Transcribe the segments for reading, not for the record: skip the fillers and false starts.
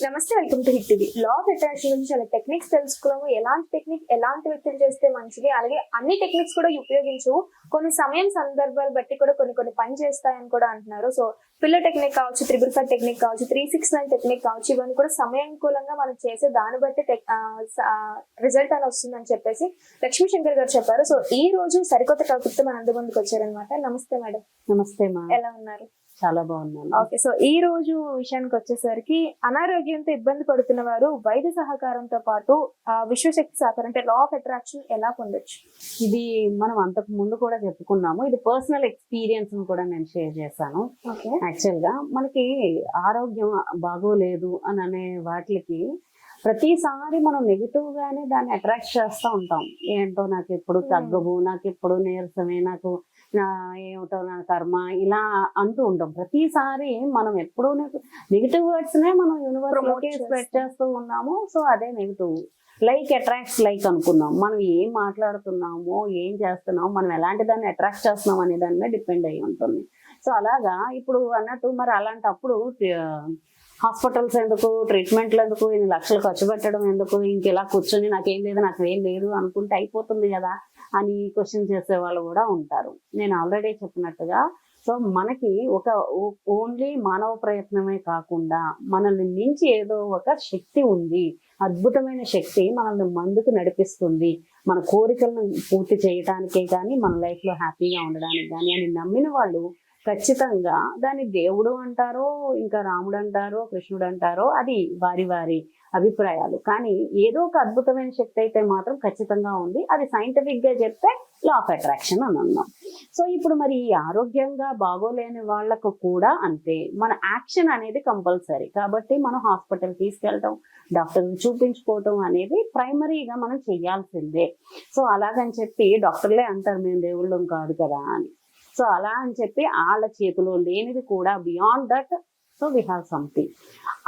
నమస్తే, welcome to hit TV. Law of attraction గురించి చాలా టెక్నిక్స్ తెలుసుకున్నాము. ఎలాంటి టెక్నిక్ ఎలాంటి వ్యక్తులు చేస్తే మంచిది, అలాగే అన్ని టెక్నిక్స్ కూడా ఉపయోగించు కొన్ని సమయం సందర్భాలు బట్టి కూడా కొన్ని పని చేస్తాయని కూడా అంటున్నారు. సో పిల్లర్ టెక్నిక్ కావచ్చు, 355 టెక్నిక్ కావచ్చు, 369 టెక్నిక్ కావచ్చు, ఇవన్నీ కూడా సమయానుకూలంగా మనం చేసే దాన్ని బట్టి రిజల్ట్ అని వస్తుందని చెప్పేసి లక్ష్మీ శంకర్ గారు చెప్పారు. సో ఈ రోజు సరికొత్త టాపిక్ తో మన అందరి ముందుకు వచ్చారనమాట. నమస్తే మేడం. నమస్తే మా, ఎలా ఉన్నారు? చాలా బాగున్నాను. ఓకే, సో ఈ రోజు విషయానికి వచ్చేసరికి అనారోగ్యంతో ఇబ్బంది పడుతున్న వారు వైద్య సహకారంతో పాటు విశ్వశక్తి సహకారం అంటే లా ఆఫ్ అట్రాక్షన్ ఎలా పొందొచ్చు? ఇది మనం అంతకు ముందు కూడా చెప్పుకున్నాము. ఇది పర్సనల్ ఎక్స్పీరియన్స్ కూడా నేను షేర్ చేశాను. యాక్చువల్ గా మనకి ఆరోగ్యం బాగోలేదు అని అనే వాటికి ప్రతిసారి మనం నెగిటివ్ గానే దాన్ని అట్రాక్ట్ చేస్తూ ఉంటాం. ఏంటో నాకు ఎప్పుడు తగ్గవు, నాకు ఎప్పుడు నీరసమే, నాకు ఏమిటో నా కర్మ, ఇలా అంటూ ఉంటాం. ప్రతిసారి మనం ఎప్పుడూ నెగిటివ్ వర్డ్స్ నే మనం యూనివర్స్ లోకి స్ప్రెడ్ చేస్తూ ఉన్నాము. సో అదే నెగిటివ్. లైక్ అట్రాక్ట్స్ లైక్ అనుకున్నాం. మనం ఏం మాట్లాడుతున్నామో, ఏం చేస్తున్నామో, మనం ఎలాంటి దాన్ని అట్రాక్ట్ చేస్తున్నాం అనే దాని మీద డిపెండ్ అయి ఉంటుంది. సో అలాగా ఇప్పుడు అన్నట్టు మరి అలాంటప్పుడు హాస్పిటల్స్ ఎందుకు, ట్రీట్మెంట్లు ఎందుకు, ఇన్ని లక్షలు ఖర్చు పెట్టడం ఎందుకు, ఇంకెలా కూర్చొని నాకేం లేదు నాకేం లేదు అనుకుంటే అయిపోతుంది కదా అని క్వశ్చన్ చేసే వాళ్ళు కూడా ఉంటారు. నేను ఆల్రెడీ చెప్పినట్టుగా సో మనకి ఒక ఓన్లీ మానవ ప్రయత్నమే కాకుండా మనల్ని మించి ఏదో ఒక శక్తి ఉంది, అద్భుతమైన శక్తి మనల్ని ముందుకు నడిపిస్తుంది. మన కోరికలను పూర్తి చేయడానికే కానీ, మన లైఫ్ లో హ్యాపీగా ఉండడానికి కానీ అని నమ్మిన వాళ్ళు ఖచ్చితంగా దాన్ని దేవుడు అంటారో, ఇంకా రాముడు అంటారో, కృష్ణుడు అంటారో, అది వారి వారి అభిప్రాయాలు. కానీ ఏదో ఒక అద్భుతమైన శక్తి అయితే మాత్రం ఖచ్చితంగా ఉంది. అది సైంటిఫిక్ గా చెప్తే లా ఆఫ్ అట్రాక్షన్ అని అన్నాం. సో ఇప్పుడు మరి ఈ ఆరోగ్యంగా బాగోలేని వాళ్ళకు కూడా అంతే, మన యాక్షన్ అనేది కంపల్సరీ. కాబట్టి మనం హాస్పిటల్ తీసుకెళ్ళటం, డాక్టర్ని చూపించుకోవటం అనేది ప్రైమరీగా మనం చెయ్యాల్సిందే. సో అలాగని చెప్పి డాక్టర్లే అంటారు మేము దేవుళ్ళం కాదు కదా అని. సో అలా అని చెప్పి వాళ్ళ చేతిలో లేనిది కూడా beyond that so we have something.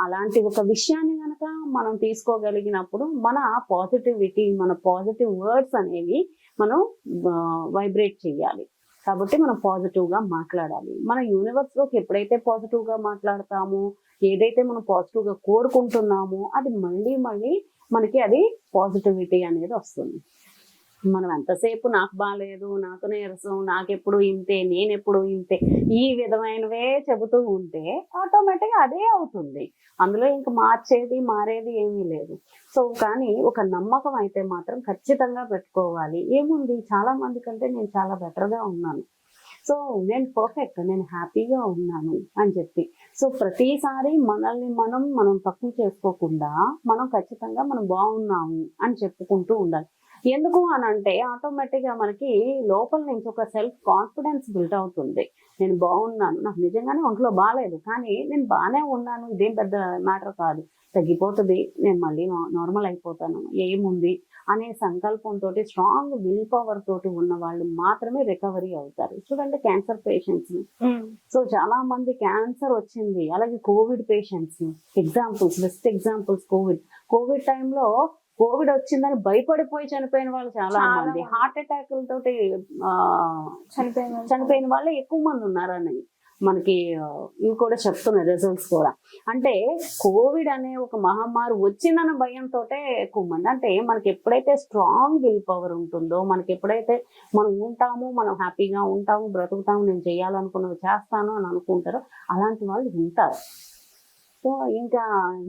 అలాంటి ఒక విషయాన్ని కనుక మనం తీసుకోగలిగినప్పుడు మన పాజిటివిటీ, మన పాజిటివ్ వర్డ్స్ అనేవి మనం వైబ్రేట్ చేయాలి. కాబట్టి మనం పాజిటివ్గా మాట్లాడాలి. మన యూనివర్స్లోకి ఎప్పుడైతే పాజిటివ్గా మాట్లాడతామో, ఏదైతే మనం పాజిటివ్గా కోరుకుంటున్నామో అది మళ్ళీ మనకి అది పాజిటివిటీ అనేది వస్తుంది. మనం ఎంతసేపు నాకు బాగాలేదు, నాకు నీరసం, నాకెప్పుడు ఇంతే, నేనెప్పుడు ఇంతే, ఈ విధమైనవే చెబుతూ ఉంటే ఆటోమేటిక్గా అదే అవుతుంది. అందులో ఇంకా మారేది ఏమీ లేదు. సో కానీ ఒక నమ్మకం అయితే మాత్రం ఖచ్చితంగా పెట్టుకోవాలి. ఏముంది, చాలా మంది కంటే నేను చాలా బెటర్గా ఉన్నాను, సో నేను పర్ఫెక్ట్, నేను హ్యాపీగా ఉన్నాను అని చెప్పి. సో ప్రతిసారి మనం తక్కువ చేసుకోకుండా మనం ఖచ్చితంగా మనం బాగున్నాము అని చెప్పుకుంటూ ఉండాలి. ఎందుకు అని అంటే ఆటోమేటిక్గా మనకి లోపల నుంచి ఒక సెల్ఫ్ కాన్ఫిడెన్స్ బిల్డ్ అవుతుంది. నేను బాగున్నాను, నాకు నిజంగానే ఒంట్లో బాగాలేదు కానీ నేను బాగానే ఉన్నాను, ఇదేం పెద్ద మ్యాటర్ కాదు, తగ్గిపోతుంది, నేను మళ్ళీ నార్మల్ అయిపోతాను, ఏముంది అనే సంకల్పంతో, స్ట్రాంగ్ విల్ పవర్ తోటి ఉన్న వాళ్ళు మాత్రమే రికవరీ అవుతారు. చూడండి క్యాన్సర్ పేషెంట్స్, సో చాలా మంది క్యాన్సర్ వచ్చింది, అలాగే Covid patients examples, best examples. Covid టైంలో కోవిడ్ వచ్చిందని భయపడిపోయి చనిపోయిన వాళ్ళు చాలా మంది, హార్ట్ అటాక్లతోటి చనిపోయిన వాళ్ళు ఎక్కువ మంది ఉన్నారని మనకి ఇవి కూడా చెప్తున్నారు రిజల్ట్స్ కూడా. అంటే కోవిడ్ అనే ఒక మహమ్మారి వచ్చిందన్న భయంతో ఎక్కువ మంది. అంటే మనకి ఎప్పుడైతే స్ట్రాంగ్ విల్ పవర్ ఉంటుందో, మనకి ఎప్పుడైతే మనం ఉంటామో, మనం హ్యాపీగా ఉంటాము, బ్రతుకుతాము, నేను చేయాలనుకున్నవి చేస్తాను అని అనుకుంటారో అలాంటి వాళ్ళు ఉంటారు. సో ఇంకా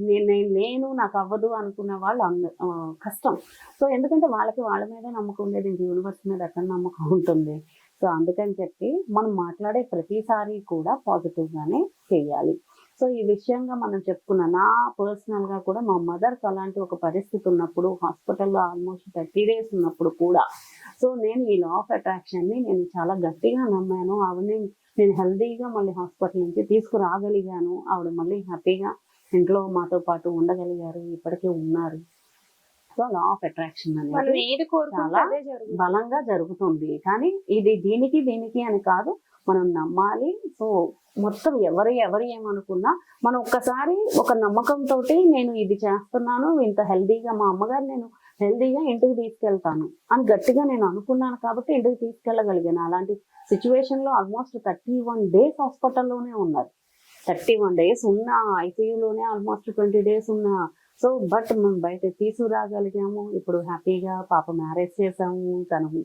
నేను నాకు అవ్వదు అనుకున్న వాళ్ళు కష్టం. సో ఎందుకంటే వాళ్ళ మీద నమ్మకం ఉండేది, ఇంక యూనివర్స్ మీద ఎక్కడ నమ్మకం ఉంటుంది. సో అందుకని చెప్పి మనం మాట్లాడే ప్రతిసారి కూడా పాజిటివ్గానే చేయాలి. సో ఈ విషయంగా మనం నా పర్సనల్గా కూడా మా మదర్కి అలాంటి ఒక పరిస్థితి ఉన్నప్పుడు, హాస్పిటల్లో ఆల్మోస్ట్ 30 days ఉన్నప్పుడు కూడా, సో నేను ఈ లా ఆఫ్ అట్రాక్షన్ని నేను చాలా గట్టిగా నమ్మాను. ఆవిడని నేను హెల్దీగా మళ్ళీ హాస్పిటల్ నుంచి తీసుకురాగలిగాను. ఆవిడ మళ్ళీ హ్యాపీగా ఇంట్లో మాతో పాటు ఉండగలిగారు, ఇప్పటికీ ఉన్నారు. సో లా ఆఫ్ అట్రాక్షన్ అనేది చాలా బలంగా జరుగుతుంది. కానీ ఇది దీనికి అని కాదు, మనం నమ్మాలి. సో మొత్తం ఎవరు ఏమనుకున్నా మనం ఒక్కసారి ఒక నమ్మకంతో నేను ఇది చేస్తున్నాను, ఇంత హెల్దీగా మా అమ్మగారు నేను హెల్దీగా ఇంటికి తీసుకెళ్తాను అని గట్టిగా నేను అనుకున్నాను కాబట్టి ఇంటికి తీసుకెళ్ళగలిగాను. అలాంటి సిచ్యువేషన్ లో ఆల్మోస్ట్ 31 days హాస్పిటల్లోనే ఉన్నారు. 31 days ఉన్నా, ఐసీయూలోనే ఆల్మోస్ట్ 20 days ఉన్నా. సో బట్ మనం బయట తీసుకురాగలిగాము. ఇప్పుడు హ్యాపీగా పాప మ్యారేజ్ చేసాము,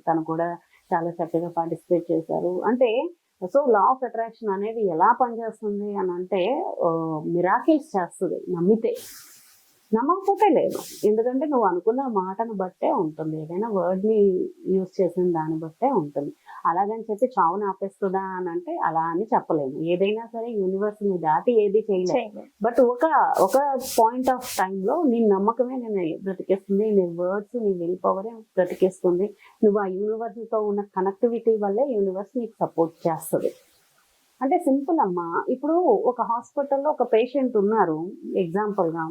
తను కూడా చాలా చక్కగా పార్టిసిపేట్ చేశారు. అంటే సో లా ఆఫ్ అట్రాక్షన్ అనేది ఎలా పనిచేస్తుంది అని అంటే మిరాకిల్స్ చేస్తుంది నమ్మితే. నమ్మకపోతే లేదు, ఎందుకంటే నువ్వు అనుకున్న మాటను బట్టే ఉంటుంది, ఏదైనా వర్డ్ని యూజ్ చేసిన దాన్ని బట్టే ఉంటుంది. అలాగని చెప్పి చావుని ఆపేస్తుందా అని అంటే అలా అని చెప్పలేము. ఏదైనా సరే యూనివర్స్ని దాటి ఏది చేయలేదు. బట్ ఒక పాయింట్ ఆఫ్ టైంలో నీ నమ్మకమే నేను బ్రతికేస్తుంది, నీ వర్డ్స్, నీ విల్ పవరే బ్రతికేస్తుంది. నువ్వు ఆ యూనివర్స్తో ఉన్న కనెక్టివిటీ వల్లే యూనివర్స్ నీకు సపోర్ట్ చేస్తుంది. అంటే సింపుల్ అమ్మా. ఇప్పుడు ఒక హాస్పిటల్లో ఒక పేషెంట్ ఉన్నారు ఎగ్జాంపుల్గా,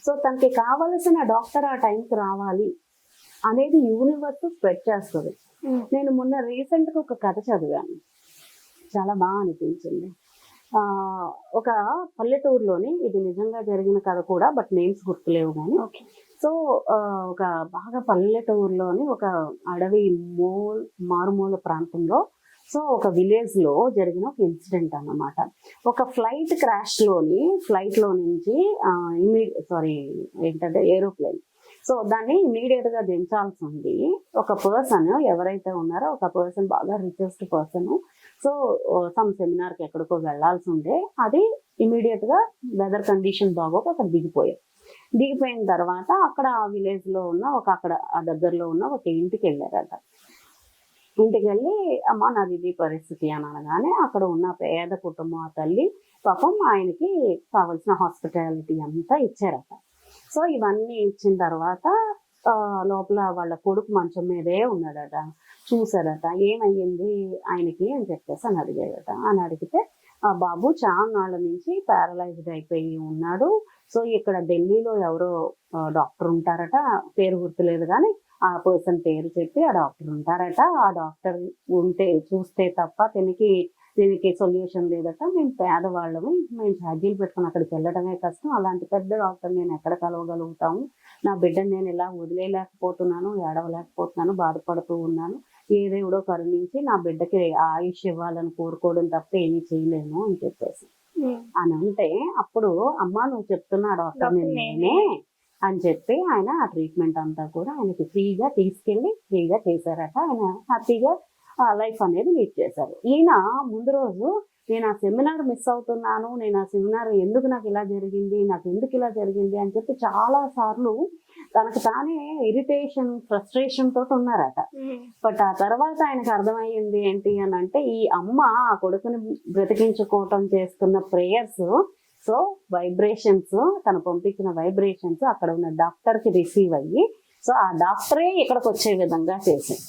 సో తనకి కావలసిన డాక్టర్ ఆ టైంకి రావాలి అనేది యూనివర్స్ స్ప్రెడ్ చేస్తుంది. నేను మొన్న రీసెంట్గా ఒక కథ చదివాను, చాలా బాగా అనిపించింది. ఒక పల్లెటూరులోని, ఇది నిజంగా జరిగిన కథ కూడా, బట్ నేమ్స్ గుర్తులేవు కానీ. సో ఒక బాగా పల్లెటూరులోని ఒక అడవి మారుమూల ప్రాంతంలో, సో ఒక విలేజ్ లో జరిగిన ఒక ఇన్సిడెంట్ అన్నమాట. ఒక ఫ్లైట్ లో నుంచి ఏంటంటే ఏరోప్లేన్, సో దాన్ని ఇమీడియట్ గా దించాల్సి ఉంది. ఒక పర్సన్ ఎవరైతే ఉన్నారో, ఒక పర్సన్ బాగా richest person, so some seminar కి ఎక్కడికో వెళ్లాల్సి ఉండే, అది ఇమీడియట్ గా వెదర్ కండిషన్ బాగోక అక్కడ దిగిపోయిన తర్వాత అక్కడ ఆ విలేజ్ లో ఉన్న ఆ దగ్గరలో ఉన్న ఒక ఇంటికి వెళ్ళారట. ఇంటికి వెళ్ళి అమ్మ నాది ఇది పరిస్థితి అని అనగానే అక్కడ ఉన్న పేద కుటుంబం ఆ తల్లి పాపం ఆయనకి కావాల్సిన హాస్పిటాలిటీ అంతా ఇచ్చారట. సో ఇవన్నీ ఇచ్చిన తర్వాత లోపల వాళ్ళ కొడుకు మంచం మీదే ఉన్నాడట. చూసారట, ఏమయ్యింది ఆయనకి అని చెప్పేసి అని అడిగాడట. అని అడిగితే ఆ బాబు చాలా నాళ్ళ నుంచి ప్యారలైజ్డ్ అయిపోయి ఉన్నాడు. సో ఇక్కడ ఢిల్లీలో ఎవరో డాక్టర్ ఉంటారట, పేరు గుర్తులేదు కానీ ఆ పర్సన్ పేరు చెప్పి ఆ డాక్టర్ ఉంటారట. ఆ డాక్టర్ చూస్తే తప్ప దీనికి సొల్యూషన్ లేదట. మేము పేదవాళ్ళము, మేము ఛార్జీలు పెట్టుకుని అక్కడికి వెళ్ళడమే కష్టం, అలాంటి పెద్ద డాక్టర్ నేను ఎక్కడ కలవగలుగుతాము, నా బిడ్డను నేను ఇలా వదిలేయలేకపోతున్నాను, ఏడవలేకపోతున్నాను, బాధపడుతూ ఉన్నాను, ఏ దేవుడో కరుణించి నా బిడ్డకి ఆయుష్ ఇవ్వాలని కోరుకోవడం తప్ప ఏమీ చేయలేను అని చెప్పేసి అని అంటే, అప్పుడు అమ్మ నువ్వు చెప్తున్నా డాక్టర్ నేనే అని చెప్పి ఆయన ఆ ట్రీట్మెంట్ అంతా కూడా ఆయనకి ఫ్రీగా తీసుకెళ్ళి ఫ్రీగా చేశారట. ఆయన హ్యాపీగా లైఫ్ అనేది లీడ్ చేశారు. ఈయన ముందు రోజు నేను ఆ సెమినార్ మిస్ అవుతున్నాను, నేను ఆ సెమినార్ ఎందుకు నాకు ఇలా జరిగింది అని చెప్పి చాలా సార్లు తనకు తానే ఇరిటేషన్, ఫ్రస్ట్రేషన్ తోటి ఉన్నారట. బట్ ఆ తర్వాత ఆయనకు అర్థమయ్యింది ఏంటి అని అంటే, ఈ అమ్మ ఆ కొడుకుని బ్రతికించుకోవటం చేస్తున్న ప్రేయర్స్, సో వైబ్రేషన్స్, తను పంపించిన వైబ్రేషన్స్ అక్కడ ఉన్న డాక్టర్ కి రిసీవ్ అయ్యి, సో ఆ డాక్టరే ఇక్కడికి వచ్చే విధంగా చేసింది.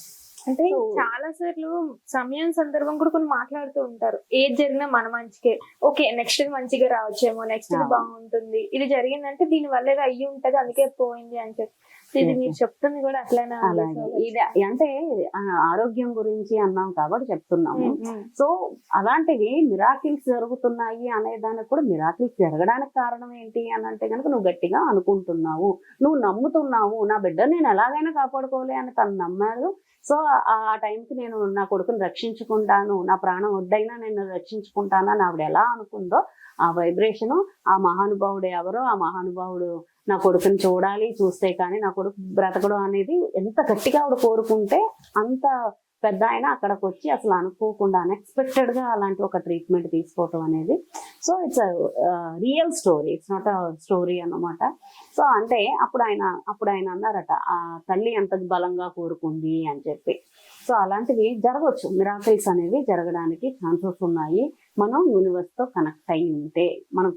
అంటే చాలా సార్లు సమయం సందర్భం కూడా కొన్ని మాట్లాడుతూ ఉంటారు, ఏది జరిగినా మన మంచికే, ఓకే నెక్స్ట్ మంచిగా రావచ్చేమో, నెక్స్ట్ బాగుంటుంది, ఇది జరిగిందంటే దీని వల్ల ఏదో అయ్యి ఉంటది అందుకే పోయింది అని చెప్పి. ఇది మీరు చెప్తుంది కూడా అట్లనే. ఇది అంటే ఆరోగ్యం గురించి అన్నాం కాబట్టి చెప్తున్నాము. సో అలాంటివి మిరాకిల్స్ జరుగుతున్నాయి అనే దానికి కూడా, మిరాకిల్స్ జరగడానికి కారణం ఏంటి అని అంటే కనుక నువ్వు గట్టిగా అనుకుంటున్నావు, నువ్వు నమ్ముతున్నావు, నా బిడ్డ నేను ఎలాగైనా కాపాడుకోలే అని తను నమ్మాడు. సో ఆ టైంకి నేను నా కొడుకుని రక్షించుకుంటాను, నా ప్రాణం వద్దైనా నేను రక్షించుకుంటాను అని ఆవిడ ఎలా అనుకుందో, ఆ వైబ్రేషను, ఆ మహానుభావుడు ఎవరో, ఆ మహానుభావుడు నా కొడుకుని చూస్తే కానీ నా కొడుకు బ్రతకడం అనేది ఎంత గట్టిగా ఆవిడ కోరుకుంటే అంత పెద్ద ఆయన అక్కడికి వచ్చి అసలు అనుకోకుండా అన్ఎక్స్పెక్టెడ్ గా అలాంటి ఒక ట్రీట్మెంట్ తీసుకోవటం అనేది, so it's real story, it's not a story అన్నమాట. సో అంటే అప్పుడు ఆయన అన్నారట, ఆ తల్లి ఎంత బలంగా కోరుకుంది అని చెప్పి. సో అలాంటివి జరగవచ్చు, మిరాకిల్స్ అనేవి జరగడానికి ఛాన్సెస్ ఉన్నాయి. మనం యూనివర్స్ తో కనెక్ట్ అయి ఉంటే, మనం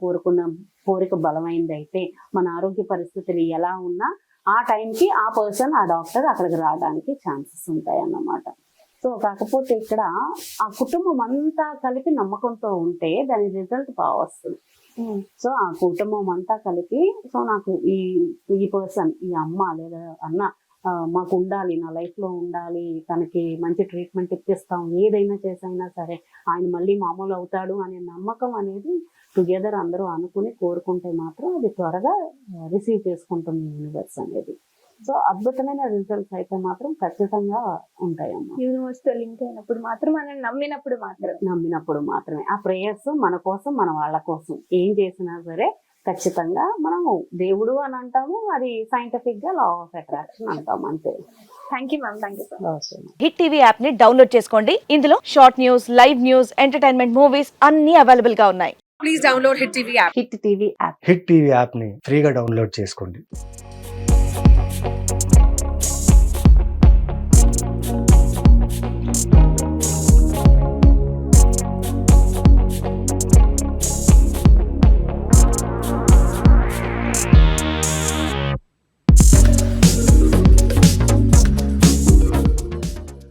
కోరిక బలమైంది అయితే, మన ఆరోగ్య పరిస్థితులు ఎలా ఉన్నా ఆ టైంకి ఆ పర్సన్, ఆ డాక్టర్ అక్కడికి రావడానికి ఛాన్సెస్ ఉంటాయి అన్నమాట. సో కాకపోతే ఇక్కడ ఆ కుటుంబం అంతా కలిపి నమ్మకంతో ఉంటే దాని రిజల్ట్ బాగా వస్తుంది. సో ఆ కుటుంబం అంతా కలిపి, సో నాకు ఈ పర్సన్, ఈ అమ్మ లేదా అన్న మాకు ఉండాలి, నా లైఫ్ లో ఉండాలి, తనకి మంచి ట్రీట్మెంట్ ఇప్పిస్తాం, ఏదైనా చేసైనా సరే ఆయన మళ్ళీ మామూలు అవుతాడు అనే నమ్మకం అనేది టుగెదర్ అందరూ అనుకుని కోరుకుంటే మాత్రం అది త్వరగా రిసీవ్ చేసుకుంటుంది యూనివర్స్ అనేది. సో అద్భుతమైన రిజల్ట్స్ అయితే మాత్రం ఖచ్చితంగా ఉంటాయమ్మా. యూనివర్స్ తో లింక్ అయినప్పుడు మాత్రం మనం నమ్మినప్పుడు మాత్రమే ఆ ప్రేయర్స్ మన కోసం, మన వాళ్ళ కోసం ఏం చేసినా సరే ఖచ్చితంగా మనము దేవుడు అని అంటాము, అది సైంటిఫిక్ గా లా ఆఫ్ అట్రాక్షన్ అంటాం అంతే. Thank you ma'am. Thank you so much. Hit TV app ని డౌన్లోడ్ చేసుకోండి. ఇందులో short news, live news, entertainment movies అన్ని అవైలబుల్ గా ఉన్నాయి. Please download Hit TV app. Hit TV app hit TV యాప్ని ఫ్రీగా డౌన్లోడ్ చేసుకోండి.